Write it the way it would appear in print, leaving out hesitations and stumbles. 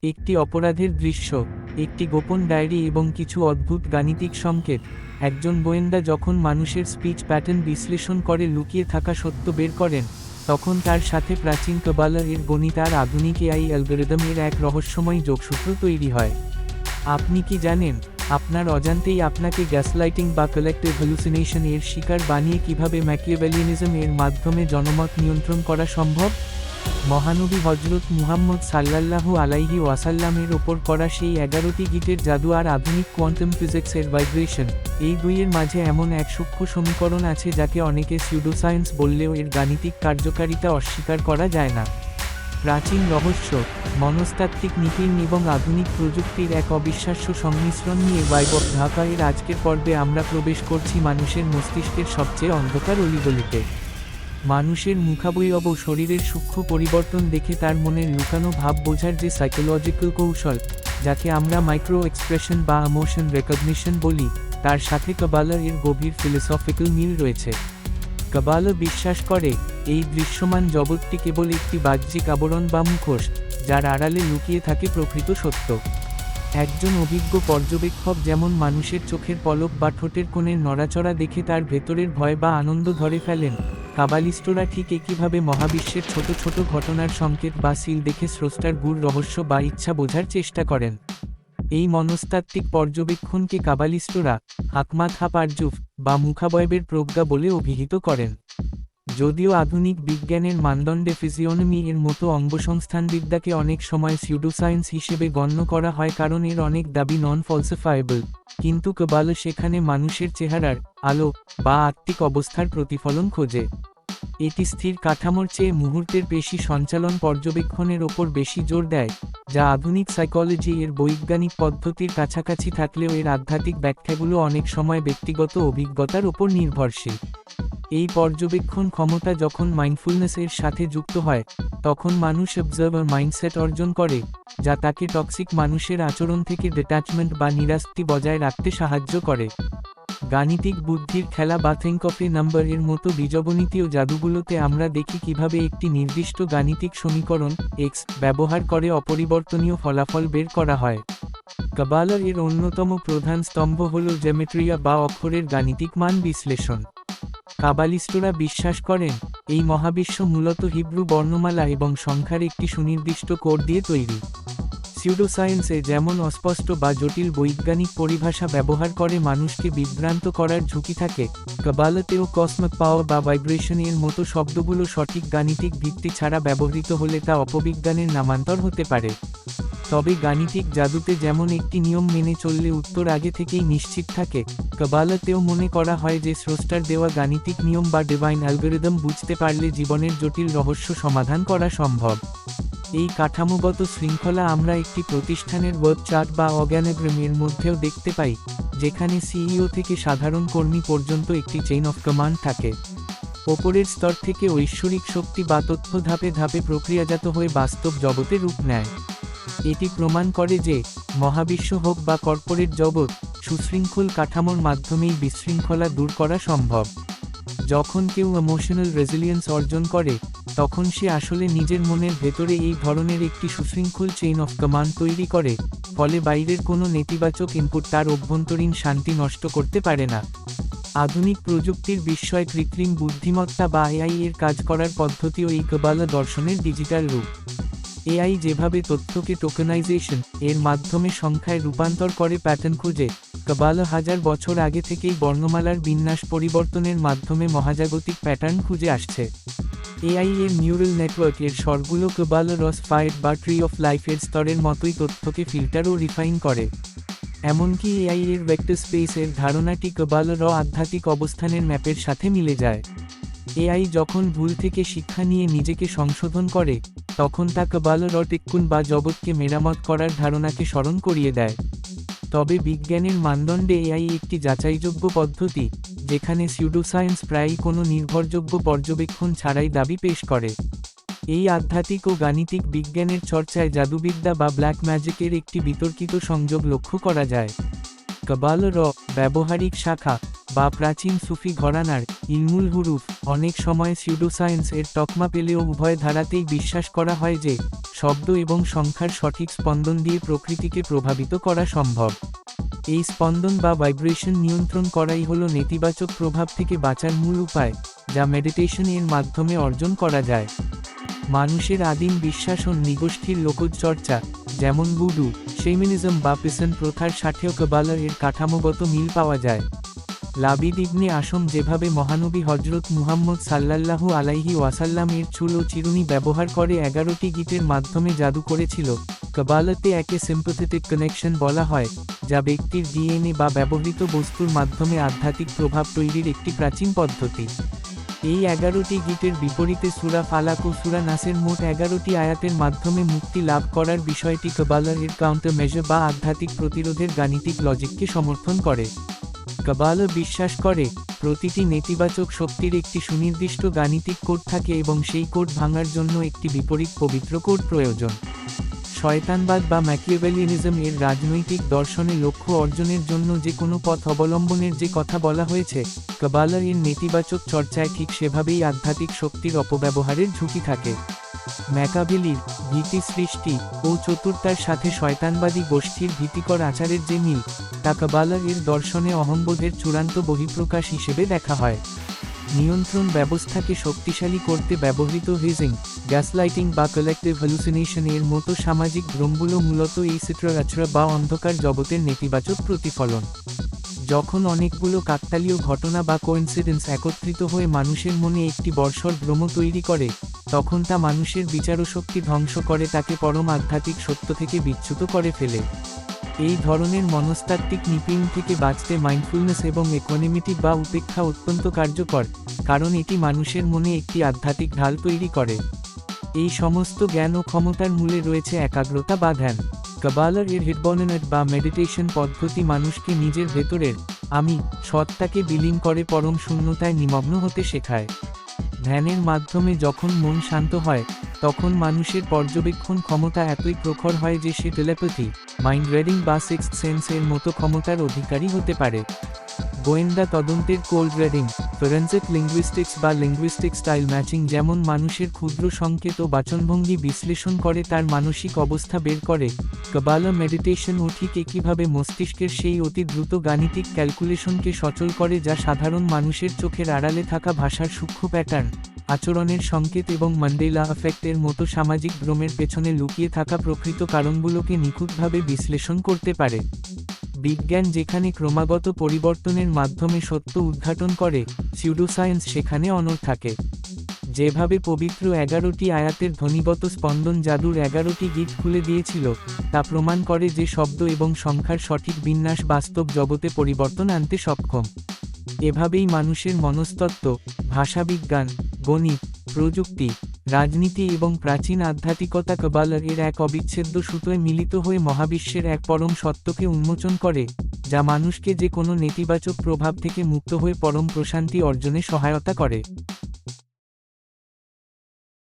একটি অপরাধের দৃশ্য, একটি গোপন ডায়েরি এবং কিছু অদ্ভুত গাণিতিক সংকেত। একজন গোয়েন্দা যখন মানুষের স্পিচ প্যাটার্ন বিশ্লেষণ করে লুকিয়ে থাকা সত্য বের করেন, তখন তার সাথে প্রাচীন কাবালা এর গণিত আর আধুনিক এআই অ্যালগরিদম এর এক রহস্যময় যোগসূত্র তৈরি হয়। আপনি কি জানেন, আপনার অজান্তেই আপনাকে গ্যাসলাইটিং বা কালেক্টিভ হ্যালুসিনেশন এর শিকার বানিয়ে কিভাবে ম্যাকিয়াভেলিয়ানিজম এর মাধ্যমে জনমত নিয়ন্ত্রণ করা সম্ভব? মহানবী হজরত মুহাম্মদ সাল্লাল্লাহু আলাইহি ওয়াসাল্লামের ওপর করা সেই 11টি গীতের জাদু আর আধুনিক কোয়ান্টাম ফিজিক্সের ভাইব্রেশন, এই দুইয়ের মাঝে এমন এক সূক্ষ্ম সমীকরণ আছে যাকে অনেকে সিউডোসায়েন্স বললেও এর গাণিতিক কার্যকারিতা অস্বীকার করা যায় না। প্রাচীন রহস্য, মনস্তাত্ত্বিক নিপীড়ন এবং আধুনিক প্রযুক্তির এক অবিশ্বাস্য সংমিশ্রণ নিয়ে ভাইব অফ ঢাকা এর আজকের পর্বে আমরা প্রবেশ করছি মানুষের মস্তিষ্কের সবচেয়ে অন্ধকার অলিগলিতে। মানুষের মুখাবয়ব ও শরীরের সূক্ষ্ম পরিবর্তন দেখে তার মনের লুকানো ভাব বোঝার যে সাইকোলজিক্যাল কৌশল, যাকে আমরা মাইক্রো এক্সপ্রেশন বা ইমোশন রেকগনিশন বলি, তার সাথে কাবালা এর গভীর ফিলোসফিক্যাল মিল রয়েছে। কাবালা বিশ্বাস করে, এই দৃশ্যমান জগৎটি কেবল একটি বাহ্যিক আবরণ বা মুখোশ, যার আড়ালে লুকিয়ে থাকে প্রকৃত সত্য। একজন অভিজ্ঞ পর্যবেক্ষক যেমন মানুষের চোখের পলক বা ঠোঁটের কোণের নড়াচড়া দেখে তার ভেতরের ভয় বা আনন্দ ধরে ফেলেন, কাবালিস্টরা ঠিক একইভাবে মহাবিশ্বের ছোট ছোট ঘটনার সংকেত বা সিল দেখে স্রষ্টার গূঢ় রহস্য বা ইচ্ছা বোঝার চেষ্টা করেন। এই মনস্তাত্ত্বিক পর্যবেক্ষণকে কাবালিস্টরা হাকমাত হাপারজুফ বা মুখাবয়বের প্রজ্ঞা বলে অভিহিত করেন। যদিও আধুনিক বিজ্ঞানের মানদণ্ডে ফিজিওনমি এর মতো অঙ্গসংস্থানবিদ্যাকে অনেক সময় সিউডোসায়েন্স হিসেবে গণ্য করা হয় কারণ এর অনেক দাবি নন ফলসিফায়েবল, কিন্তু কাবালা সেখানে মানুষের চেহারার, আলো বা আত্মিক অবস্থার প্রতিফলন খোঁজে। এটি স্থির কাঠামোর চেয়ে মুহূর্তের পেশি সঞ্চালন পর্যবেক্ষণের ওপর বেশি জোর দেয়, যা আধুনিক সাইকোলজি এর বৈজ্ঞানিক পদ্ধতির কাছাকাছি থাকলেও এর আধ্যাত্মিক ব্যাখ্যাগুলো অনেক সময় ব্যক্তিগত অভিজ্ঞতার ওপর নির্ভরশীল। এই পর্যবেক্ষণ ক্ষমতা যখন মাইন্ডফুলনেস এর সাথে যুক্ত হয়, তখন মানুষ অবজার্ভার মাইন্ডসেট অর্জন করে, যা তাকে টক্সিক মানুষের আচরণ থেকে ডিট্যাচমেন্ট বা নিরাসক্তি বজায় রাখতে সাহায্য করে। গাণিতিক বুদ্ধির খেলা বা থিঙ্ক অফ এ নাম্বার এর মতো বীজগণিতীয় জাদুগুলোতে আমরা দেখি কিভাবে একটি নির্দিষ্ট গাণিতিক সমীকরণ এক্স ব্যবহার করে অপরিবর্তনীয় ফলাফল বের করা হয়। কাবালা এর অন্যতম প্রধান স্তম্ভ হল জ্যামিট্রিয়া বা অক্ষরের গাণিতিক মান বিশ্লেষণ। কাবালিস্টরা বিশ্বাস করেন, এই মহাবিশ্ব মূলত হিব্রু বর্ণমালা এবং সংখ্যার একটি সুনির্দিষ্ট কোড দিয়ে তৈরি। সিউডোসায়েন্সে যেমন অস্পষ্ট বা জটিল বৈজ্ঞানিক পরিভাষা ব্যবহার করে মানুষকে বিভ্রান্ত করার ঝুঁকি থাকে, কাবালাতেও কসমক পাওয়ার বা ভাইব্রেশন এর মতো শব্দগুলো সঠিক গাণিতিক ভিত্তি ছাড়া ব্যবহৃত হলে তা অপবিজ্ঞানের নামান্তর হতে পারে। তবে গাণিতিক জাদুতে যেমন একটি নিয়ম মেনে চললে উত্তর আগে থেকেই নিশ্চিত থাকে, কাবালাতেও মনে করা হয় যে স্রষ্টার দেওয়া গাণিতিক নিয়ম বা ডিভাইন অ্যালগরিদম বুঝতে পারলে জীবনের জটিল রহস্য সমাধান করা সম্ভব। এই কাঠামোগত শৃঙ্খলা আমরা একটি প্রতিষ্ঠানের ওয়েব চার্ট বা অর্গানোগ্রাম এর মধ্যেও দেখতে পাই, যেখানে সিইও থেকে সাধারণ কর্মী পর্যন্ত একটি চেইন অফ কমান্ড থাকে। ওপরের স্তর থেকে ঐশ্বরিক শক্তি বা তথ্য ধাপে ধাপে প্রক্রিয়াজাত হয়ে বাস্তব জগতে রূপ নেয়। এটি প্রমাণ করে যে, মহাবিশ্ব হোক বা কর্পোরেট জগৎ, সুশৃঙ্খল কাঠামোর মাধ্যমেই বিশৃঙ্খলা দূর করা সম্ভব। যখন কেউ ইমোশনাল রেজিলিয়েন্স অর্জন করে, তখন সে আসলে নিজের মনের ভেতরে এই ধরনের একটি সুশৃঙ্খল চেইন অফ কমান্ড তৈরি করে, ফলে বাইরের কোনো নেতিবাচক ইনপুট তার অভ্যন্তরীণ শান্তি নষ্ট করতে পারে না। আধুনিক প্রযুক্তির বিস্ময় কৃত্রিম বুদ্ধিমত্তা বা এআই এর কাজ করার পদ্ধতিও এই কাবালা দর্শনের ডিজিটাল রূপ। এআই যেভাবে তথ্যকে টোকেনাইজেশন এর মাধ্যমে সংখ্যায় রূপান্তর করে প্যাটার্ন খুঁজে, কাবালা হাজার বছর আগে থেকেই বর্ণমালার বিন্যাস পরিবর্তনের মাধ্যমে মহাজাগতিক প্যাটার্ন খুঁজে আসছে। এআই এর নিউরাল নেটওয়ার্ক এর স্বরগুলো কাবালা রস ফাইট বা ট্রি অফ লাইফ এর স্তরের মতোই তথ্যকে ফিল্টার ও রিফাইন করে। এমনকি এআই এর ভেক্টর স্পেস এর ধারণাটি কাবালার আধ্যাত্মিক অবস্থানের ম্যাপের সাথে মিলে যায়। এআই যখন ভুল থেকে শিক্ষা নিয়ে নিজেকে সংশোধন করে, তখন তা কাবালার টিক্কুন বা জগৎকে মেরামত করার ধারণাকে স্মরণ করিয়ে দেয়। তবে বিজ্ঞানের মানদণ্ডে এআই একটি যাচাইযোগ্য পদ্ধতি, যেখানে সিউডোসায়েন্স প্রায়ই কোনো নির্ভরযোগ্য পর্যবেক্ষণ ছাড়াই দাবি পেশ করে। এই আধ্যাত্মিক ও গাণিতিক বিজ্ঞানের চর্চায় জাদুবিদ্যা বা ব্ল্যাক ম্যাজিকের একটি বিতর্কিত সংযোগ লক্ষ্য করা যায়। কাবালা ব্যবহারিক শাখা বা প্রাচীন সুফি ঘরানার ইলমুল হুরুফ, অনেক সময় সিউডোসায়েন্স এর তকমা পেলেও উভয় ধারাতেই বিশ্বাস করা হয় যে শব্দ এবং সংখ্যার সঠিক স্পন্দন দিয়ে প্রকৃতিকে প্রভাবিত করা সম্ভব। এই স্পন্দন বা ভাইব্রেশন নিয়ন্ত্রণ করাই হলো নেতিবাচক প্রভাব থেকে বাঁচার মূল উপায়, যা মেডিটেশন এর মাধ্যমে অর্জন করা যায়। মানুষের আদিম বিশ্বাস ও নৃগোষ্ঠীর লোকজ চর্চা, যেমন ভুডু, শেমিনিজম বা পিসন প্রথার সাথেও কাবালা এর কাঠামোগত মিল পাওয়া যায়। লাবিদ ইবনে আসম যেভাবে মহানবী হজরত মুহাম্মদ সাল্লাল্লাহু আলাইহি ওয়াসাল্লাম এর চুল ও চিরুনি ব্যবহার করে 11টি গীতের মাধ্যমে জাদু করেছিল, কাবালাতে একে সিম্প্যাথেটিক কানেকশন বলা হয়, যা ব্যক্তির ডিএনএ বা ব্যবহৃত বস্তুর মাধ্যমে আধ্যাত্মিক প্রভাব তৈরির একটি প্রাচীন পদ্ধতি। এই 11টি গীতের বিপরীতে সূরা ফালাক ও সূরা নাসের মোট 11টি আয়াতের মাধ্যমে মুক্তি লাভ করার বিষয়টি কাবালা এর কাউন্টার মেজার বা আধ্যাত্মিক প্রতিরোধের গাণিতিক লজিককে সমর্থন করে। কাবালা বিশ্বাস করে, প্রতিটি নেতিবাচক শক্তির একটি সুনির্দিষ্ট গাণিতিক কোড থাকে এবং সেই কোড ভাঙার জন্য একটি বিপরীত পবিত্র কোড প্রয়োজন। শয়তানবাদ বা ম্যাকিয়াভেলিয়ানিজম এর রাজনৈতিক দর্শনে লক্ষ্য অর্জনের জন্য যে কোনো পথ অবলম্বনের যে কথা বলা হয়েছে, কাবালা এর নেতিবাচক চর্চায় ঠিক সেভাবেই আধ্যাত্মিক শক্তির অপব্যবহারের ঝুঁকি থাকে। ম্যাকাভেলির ভীতি সৃষ্টি ও চতুরতার সাথে শয়তানবাদী গোষ্ঠীর ভীতিকর আচারের যে মিল, তা কাবালা এর দর্শনে অহংবোধের চূড়ান্ত বহিঃপ্রকাশ হিসেবে দেখা হয়। নিয়ন্ত্রণ ব্যবস্থাকে শক্তিশালী করতে ব্যবহৃত হিজিং, গ্যাসলাইটিং বা কালেক্টিভ হ্যালুসিনেশন এর মতো সামাজিক ভ্রমগুলো মূলত এই চিত্ররাচরা বা অন্ধকার জগতের নেতিবাচক প্রতিফলন। যখন অনেকগুলো কাকতালীয় ঘটনা বা কোইন্সিডেন্স একত্রিত হয়ে মানুষের মনে একটি বর্ষর ভ্রম তৈরি করে, তখন তা মানুষের বিচারশক্তি ধ্বংস করে, তাকে পরম আধ্যাত্মিক সত্য থেকে বিচ্যুত করে ফেলে। এই ধরনের মনস্তাত্ত্বিক নিপীড়ন থেকে বাঁচতে মাইন্ডফুলনেস এবং ইকোয়ানিমিটি বা উপেক্ষা অত্যন্ত কার্যকর, কারণ এটি মানুষের মনে একটি আধ্যাত্মিক ঢাল তৈরি করে। এই সমস্ত জ্ঞান ও ক্ষমতার মূলে রয়েছে একাগ্রতা বা ধ্যান। কাবালার এর হিডবনেনেট বা মেডিটেশন পদ্ধতি মানুষকে নিজের ভেতরের আমি সত্তাকে বিলীন করে পরম শূন্যতায় নিমগ্ন হতে শেখায়। ধ্যানের মাধ্যমে যখন মন শান্ত হয়, তখন মানুষের পর্যবেক্ষণ ক্ষমতা এতই প্রখর হয় যে সে টেলিপ্যাথি, মাইন্ড রিডিং বা সিক্সথ সেন্স এর মতো ক্ষমতার অধিকারী হতে পারে। গোয়েন্দা তদন্তের কোল্ড রিডিং, ফরেনসিক লিঙ্গুইস্টিক্স বা লিঙ্গুইস্টিক স্টাইল ম্যাচিং যেমন মানুষের ক্ষুদ্র সংকেত ও বাচনভঙ্গি বিশ্লেষণ করে তার মানসিক অবস্থা বের করে, কাবালা মেডিটেশনও ঠিক একইভাবে মস্তিষ্কের সেই অতি দ্রুত গাণিতিক ক্যালকুলেশনকে সচল করে যা সাধারণ মানুষের চোখের আড়ালে থাকা ভাষার সূক্ষ্ম প্যাটার্ন, আচরণের সংকেত এবং ম্যান্ডেলা এফেক্টের মতো সামাজিক ভ্রমের পেছনে লুকিয়ে থাকা প্রকৃত কারণগুলোকে নিখুঁতভাবে বিশ্লেষণ করতে পারে। বিজ্ঞান যেখানে ক্রমাগত পরিবর্তনের মাধ্যমে সত্য উদ্ঘাটন করে, সিউডোসায়েন্স সেখানে অনড় থাকে। যেভাবে পবিত্র 11টি আয়াতের ধ্বনিগত স্পন্দন জাদুর 11টি গীত খুলে দিয়েছিল, তা প্রমাণ করে যে শব্দ এবং সংখ্যার সঠিক বিন্যাস বাস্তব জগতে পরিবর্তন আনতে সক্ষম। এভাবেই মানুষের মনস্তত্ত্ব, ভাষাবিজ্ঞান, গণিত, প্রযুক্তি, রাজনীতি এবং প্রাচীন আধ্যাত্মিকতা কাবালা এর এক অবিচ্ছেদ্য সুতোয় মিলিত হয়ে মহাবিশ্বের এক পরম সত্যকে উন্মোচন করে, যা মানুষকে যে কোনো নেতিবাচক প্রভাব থেকে মুক্ত হয়ে পরম প্রশান্তি অর্জনে সহায়তা করে।